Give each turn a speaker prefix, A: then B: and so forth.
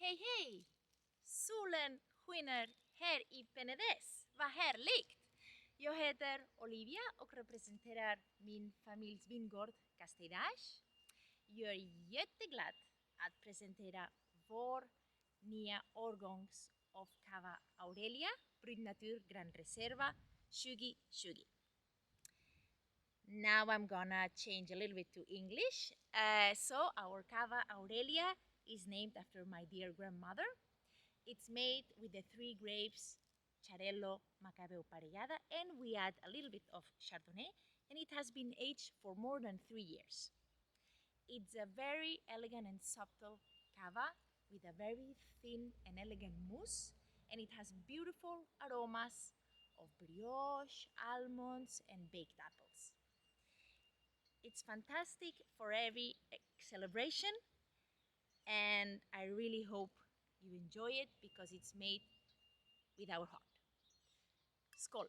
A: Hej hej! Solen skiner här i Penedès. Vad härligt! Jag heter Olivia och representerar min familjevingård Castell. Jag är jätteglad att presentera vår nya årgångs av Cava Aurèlia Brut Gran Reserva 2020. Now I'm gonna change a little bit to English. So our Cava Aurèlia is named after my dear grandmother. It's made with the 3 grapes, Xarel·lo, Macabeo, Parellada, and we add a little bit of Chardonnay, and it has been aged for more than 3 years. It's a very elegant and subtle cava with a very thin and elegant mousse, and it has beautiful aromas of brioche, almonds, and baked apples. It's fantastic for every celebration, and I really hope you enjoy it because it's made with our heart. Skål!